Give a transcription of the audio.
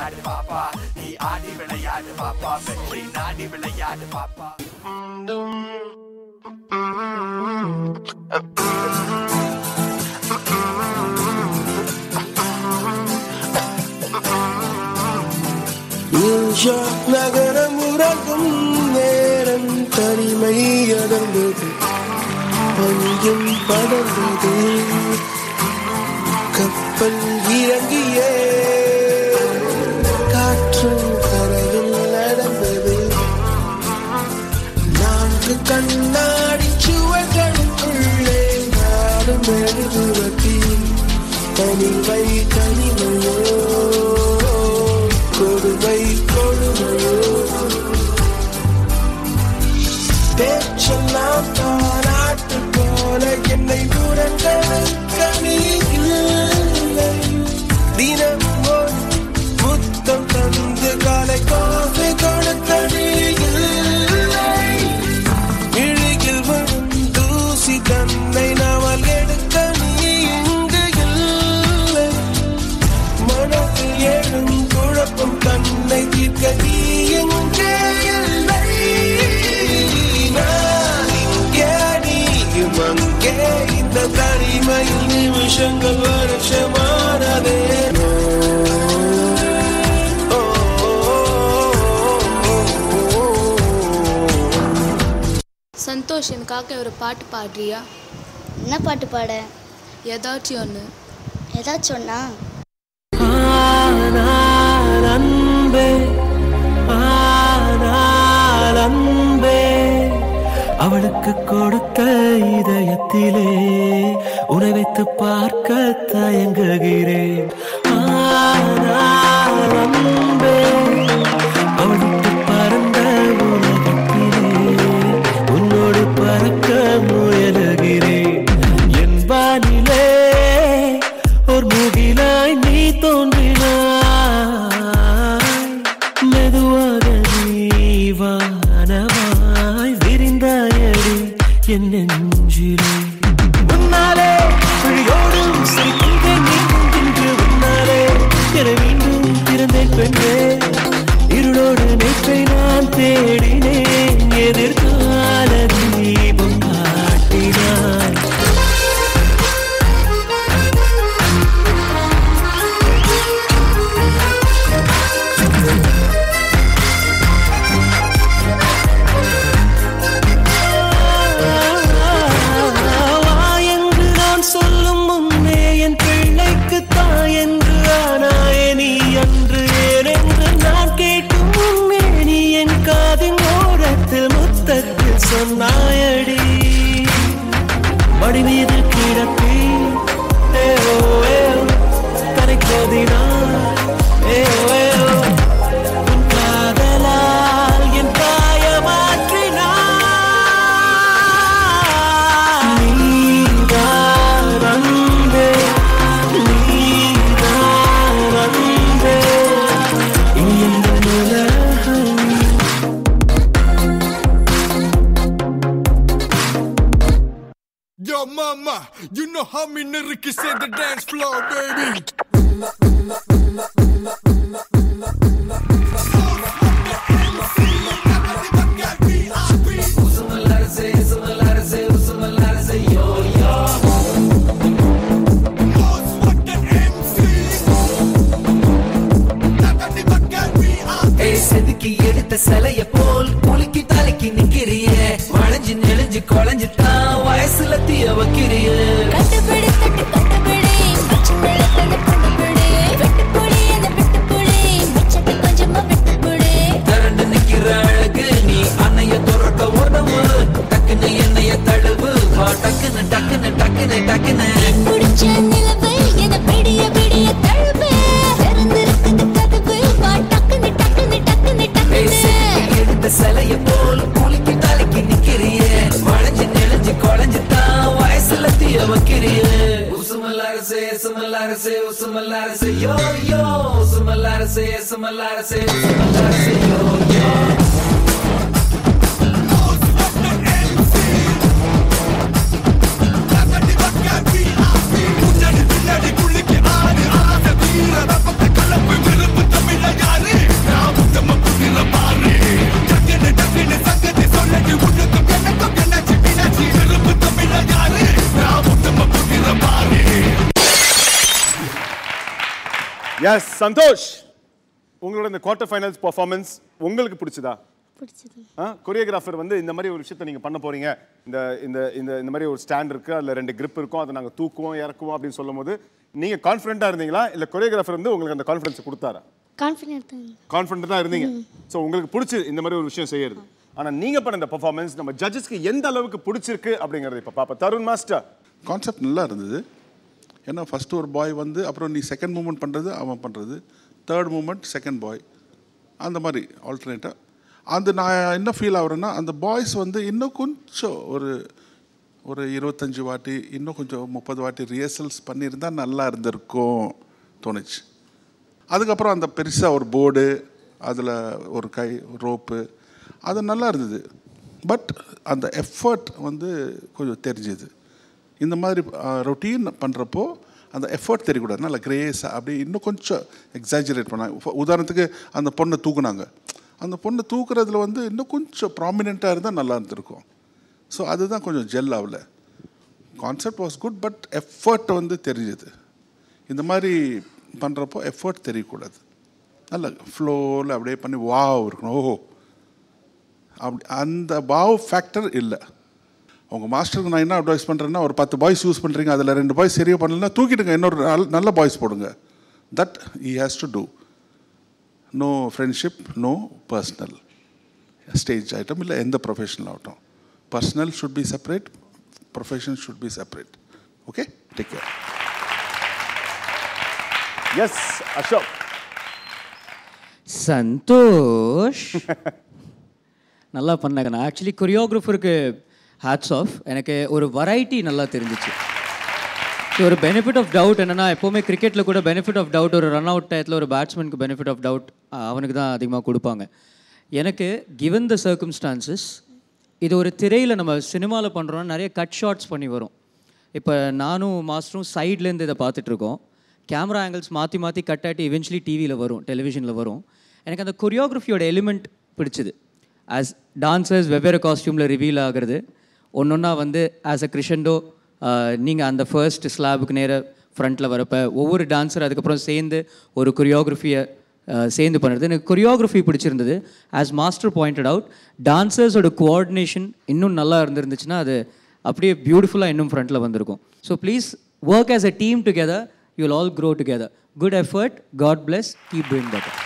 விளையாடு பாப்பா, நீ ஆடி விளையாடு பாப்பா, வெற்றி நாடி விளையாடு பாப்பா. நகரம் உறங்கும் நேரம் தனிமை அடர்ந்தது, பஞ்சம் படர்ந்தது, கப்பல் இறங்கியே காற்றும் கரையில் நடந்தது. 4 கண்ணாடி சுவர்களுக்குள்ளே நாடும் மெழுகுவர்த்தி, தனிமை தனிமையோ கொடுமை கொடுமையோ, பேச்செல்லாம் பாராட்டு போல என்னை உறங்க நீ இல்லை. தினமும் ஒரு முத்தம் தந்து காலை காஃபி கொடுக்க நீ இல்லை. இழுகில் வரும் தூசி தன்னை நாவல் எடுக்க நீ இங்கு இல்லை. மனதில் எழும் குழப்பம் தன்னை தீர்க்க நீ எங்கே இல்லை. நான் இங்கே நீயும் அங்கே, இந்த தனிமையில் நிமிஷங்கள் வருஷமானதே. சந்தோஷ், எனக்காக ஒரு பாட்டு பாடுறியா? என்ன பாட்டு பாட? ஏதாச்சும் ஒன்று. ஏதாச்சும் ஒன்னா? அன்பே அன்பே, அவளுக்கு கொடுத்த இதயத்திலே உன்னை வைத்து பார்க்க தயங்குகிறேன். அன்பே, அவளுக்கு பறந்த உலகத்திலே உன்னோடு பறக்க முயலுகிறேன். என் வானிலே ஒரு முகிலாய் நீ தோன்றினாய், மெதுவாக நீ வானமாய் விரிந்தாயடி என் நெஞ்சிலே. உன்னாலே விழியோடும் சிரிக்கின்றேன் என்று உன்னாலே என மீண்டும் பிறந்தேன் பெண்ணே. இருளோடு நேற்றை நான் தேடினேன், எதிர்கால தீபம் காட்டினாய். சொல்லும் முன்னே என் பிள்ளைக்கு தாய் என்று ஆனாயே நீ அன்று. ஏனென்று நான் கேட்கும் முன்னே நீ என் காதின் ஓரத்தில் முத்தத்தில் சொன்னாயடி. மடி மீது கிடப்பி தரை கோதினாய், உன் காதலால் என் தாய மாற்றினாய். நீதான் அன்பே, நீதான் அன்பே, இனி எந்த உலகம். Yo mama, you know how me niggas say the dance floor, baby. செதுக்கி எடுத்த சிலைய போல் குலுக்கி தலைக்கு நிக்கிறிய, வளைஞ்சு நெளிஞ்சு குழஞ்சு தான் வயசுல தீய வைக்கிறிய. கட்டுப்பிடி தட்டு கட்டுப்பிடி, மச்சு மேலத்தது கட்டுப்பிடி, வெட்டுப்புடி அந்த வெட்டுப்புடி, மிச்சத்தை கொஞ்சமா வெட்டுப்புடி. திரண்டு நிக்கிற அழகு நீ அன்னைய துறக்க உடம்பு, டக்குன்னு என்னைய தழுவு வா, டக்குன்னு டக்குன்னு டக்குன்னு டக்குன்னு பிடிச்ச நிலவு என பிடிய பிடிய தழுவு, திறந்திருக்குது கதவு வா, டக்குன்னு டக்குன்னு டக்குன்னு டக்குன்னு. எடுத்த சிலைய போல் குலுக்கி தலைக்கு நிக்கிறிய, வளைஞ்சு நெளிஞ்சு குழஞ்சு தான் வயசுல தீய வைக்கிறிய. உசுமல்லாரசே சுமல்லாரசே உசுமல்லாரசே யோ யோ, உசுமல்லாரசே சுமல்லாரசே உசுமல்லாரசே யோ யோ. பின்னாடி குளிக்கு ஆடு ஆசை வீர ரப்பத்தை கலப்பு விருப்பு தமிழக எஸ் சந்தோஷ், உங்களோட இந்த குவார்டர் ஃபைனல்ஸ் பெர்ஃபார்மன்ஸ் உங்களுக்கு பிடிச்சதா? பிடிச்சது. கொரியோகிராஃபர் வந்து இந்த மாதிரி ஒரு விஷயத்தை நீங்கள் பண்ண போறீங்க, இந்த இந்த இந்த இந்த மாதிரி ஒரு ஸ்டாண்ட் இருக்குது, அதில் 2 கிரிப் இருக்கும், அதை நாங்கள் தூக்குவோம் இறக்குவோம் அப்படின்னு சொல்லும் போது நீங்கள் கான்ஃபிடென்ட்டாக இருந்தீங்களா இல்லை கொரியோகிராஃபர் வந்து உங்களுக்கு அந்த கான்ஃபிடன்ஸ் கொடுத்தாரா? கான்ஃபிடென்ட்டாக இருந்தீங்க. ஸோ உங்களுக்கு பிடிச்சி இந்த மாதிரி ஒரு விஷயம் செய்யறது. ஆனால் நீங்கள் பண்ண இந்த பெர்ஃபார்மன்ஸ் நம்ம ஜட்ஜஸ்க்கு எந்த அளவுக்கு பிடிச்சிருக்கு அப்படிங்கிறது இப்போ பாப்பா. தருண் மாஸ்டர், கான்செப்ட் நல்லா இருந்தது. ஏன்னா ஃபஸ்ட்டு ஒரு பாய் வந்து அப்புறம் நீ செகண்ட் மூமெண்ட் பண்ணுறது அவன் பண்ணுறது, தேர்ட் மூமெண்ட் செகண்ட் பாய், அந்த மாதிரி ஆல்டர்னேட்டாக. அந்த நான் என்ன ஃபீல் ஆகுறேன்னா அந்த பாய்ஸ் வந்து இன்னும் கொஞ்சம் ஒரு 25 வாட்டி இன்னும் கொஞ்சம் 30 வாட்டி ரிஹர்சல்ஸ் பண்ணியிருந்தால் நல்லா இருந்திருக்கும் தோணுச்சு. அதுக்கப்புறம் அந்த பெருசாக ஒரு போர்டு, அதில் ஒரு கை ரோப்பு, அது நல்லா இருந்தது. பட் அந்த எஃபர்ட் வந்து கொஞ்சம் தெரிஞ்சுது. இந்த மாதிரி ரொட்டீன் பண்ணுறப்போ அந்த எஃபர்ட் தெரியக்கூடாது. நல்லா கிரேஸாக அப்படி இன்னும் கொஞ்சம் எக்ஸாஜரேட் பண்ணாங்க. உதாரணத்துக்கு அந்த பொண்ணை தூக்குனாங்க, அந்த பொண்ணை தூக்குறதுல வந்து இன்னும் கொஞ்சம் ப்ராமினெண்ட்டாக இருந்தால் நல்லா இருந்திருக்கும். ஸோ அதுதான் கொஞ்சம் ஜெல் ஆகல. Concept was good, but effort வந்து தெரிஞ்சுது. இந்த மாதிரி பண்ணுறப்போ எஃபர்ட் தெரியக்கூடாது. நல்ல ஃப்ளோவில் அப்படியே பண்ணி வாவ் இருக்கணும். ஓஹோ, அப்படி அந்த வாவ் ஃபேக்டர் இல்லை. உங்கள் மாஸ்டருக்கு நான் என்ன அட்வைஸ் பண்ணுறேன்னா, ஒரு 10 பாய்ஸ் யூஸ் பண்ணுறீங்க, அதில் 2 பாய்ஸ் சரியாக பண்ணலன்னா தூக்கிடுங்க, இன்னொரு நல்ல பாய்ஸ் போடுங்க. That he has to do. No friendship, no personal stage item இல்லை எந்த ப்ரொஃபஷனல் ஆகட்டும். Personal should be separate, professional should be separate. Okay, take care. Yes Ashok. Santosh நல்லா பண்ணாங்க. நான் ஆக்சுவலி கொரியோகிராஃபருக்கு ஹேட்ஸ் ஆஃப். எனக்கு ஒரு வெரைட்டி நல்லா தெரிஞ்சிச்சு. ஸோ ஒரு பெனிஃபிட் ஆஃப் டவுட் என்னென்னா, எப்போவுமே கிரிக்கெட்டில் கூட பெனிஃபிட் ஆஃப் டவுட், ஒரு ரன் அவுட் டயத்தில் ஒரு பேட்ஸ்மேனுக்கு பெனிஃபிட் ஆஃப் டவுட் அவனுக்கு தான் அதிகமாக கொடுப்பாங்க. எனக்கு கிவன் த சர்க்கம்ஸ்டான்சஸ், இது ஒரு திரையில் நம்ம சினிமாவில் பண்ணுறோன்னா நிறைய கட் ஷாட்ஸ் பண்ணி வரும். இப்போ நானும் மாஸ்டரும் சைட்லேருந்து இதை பார்த்துட்ருக்கோம். கேமரா ஆங்கிள்ஸ் மாற்றி மாற்றி கட் ஆகிட்டு இவென்ச்சுவலி டிவியில் வரும், டெலிவிஷனில் வரும். எனக்கு அந்த கொரியோகிராஃபியோட எலிமெண்ட் பிடிச்சிது. ஆஸ் டான்சர்ஸ் வெவ்வேறு காஸ்டியூமில் ரிவீல் ஆகிறது, ஒன்றொன்னா வந்து ஆஸ் அ கிரிஷண்டோ நீங்கள் அந்த ஃபர்ஸ்ட் ஸ்லாபுக்கு நேராக ஃப்ரண்ட்டில் வரப்போ ஒவ்வொரு டான்ஸர் அதுக்கப்புறம் சேர்ந்து ஒரு கொரியோகிராஃபியை சேர்ந்து பண்ணுறது எனக்கு கொரியோகிராஃபி பிடிச்சிருந்தது. ஆஸ் மாஸ்டர் பாயிண்டட் அவுட், டான்சர்ஸோட கோஆர்டினேஷன் இன்னும் நல்லா இருந்துருந்துச்சுன்னா அது அப்படியே பியூட்டிஃபுல்லாக இன்னும் ஃப்ரண்ட்டில் வந்திருக்கும். So please work as a team together, you will all grow together. Good effort, God bless, keep doing better.